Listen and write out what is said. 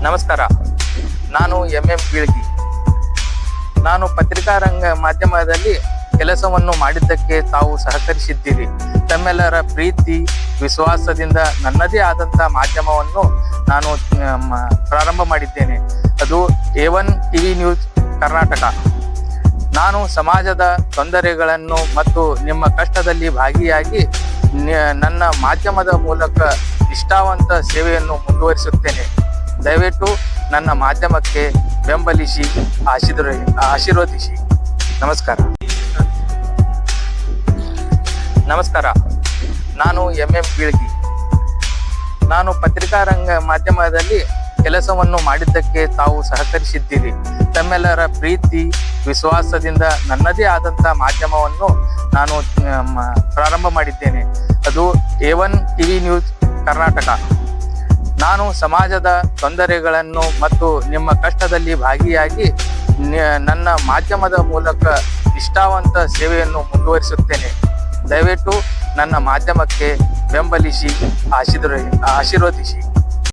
ನಮಸ್ಕಾರ. ನಾನು ಎಂ ಬೀಳ್ಗಿ. ನಾನು ಪತ್ರಿಕಾ ರಂಗ ಮಾಧ್ಯಮದಲ್ಲಿ ಕೆಲಸವನ್ನು ಮಾಡಿದ್ದಕ್ಕೆ ತಾವು ಸಹಕರಿಸಿದ್ದೀರಿ. ತಮ್ಮೆಲ್ಲರ ಪ್ರೀತಿ ವಿಶ್ವಾಸದಿಂದ ನನ್ನದೇ ಆದಂಥ ಮಾಧ್ಯಮವನ್ನು ನಾನು ಪ್ರಾರಂಭ ಮಾಡಿದ್ದೇನೆ. ಅದು A1 ಟಿವಿ ನ್ಯೂಸ್ ಕರ್ನಾಟಕ. ನಾನು ಸಮಾಜದ ತೊಂದರೆಗಳನ್ನು ಮತ್ತು ನಿಮ್ಮ ಕಷ್ಟದಲ್ಲಿ ಭಾಗಿಯಾಗಿ ನನ್ನ ಮಾಧ್ಯಮದ ಮೂಲಕ ನಿಷ್ಠಾವಂತ ಸೇವೆಯನ್ನು ಮುಂದುವರಿಸುತ್ತೇನೆ. ದಯವಿಟ್ಟು ನನ್ನ ಮಾಧ್ಯಮಕ್ಕೆ ಬೆಂಬಲಿಸಿ ಆಶೀರ್ವದಿಸಿ. ನಮಸ್ಕಾರ. ನಾನು ಎಂ ಬೀಳ್ಗಿ. ನಾನು ಪತ್ರಿಕಾ ರಂಗ ಮಾಧ್ಯಮದಲ್ಲಿ ಕೆಲಸವನ್ನು ಮಾಡಿದ್ದಕ್ಕೆ ತಾವು ಸಹಕರಿಸಿದ್ದೀರಿ. ತಮ್ಮೆಲ್ಲರ ಪ್ರೀತಿ ವಿಶ್ವಾಸದಿಂದ ನನ್ನದೇ ಆದಂಥ ಮಾಧ್ಯಮವನ್ನು ನಾನು ಪ್ರಾರಂಭ ಮಾಡಿದ್ದೇನೆ. ಅದು A1 ಟಿವಿ ನ್ಯೂಸ್ ಕರ್ನಾಟಕ. ನಾನು ಸಮಾಜದ ತೊಂದರೆಗಳನ್ನು ಮತ್ತು ನಿಮ್ಮ ಕಷ್ಟದಲ್ಲಿ ಭಾಗಿಯಾಗಿ ನನ್ನ ಮಾಧ್ಯಮದ ಮೂಲಕ ನಿಷ್ಠಾವಂತ ಸೇವೆಯನ್ನು ಮುಂದುವರಿಸುತ್ತೇನೆ. ದಯವಿಟ್ಟು ನನ್ನ ಮಾಧ್ಯಮಕ್ಕೆ ಬೆಂಬಲಿಸಿ ಆಶೀರ್ವದಿಸಿ.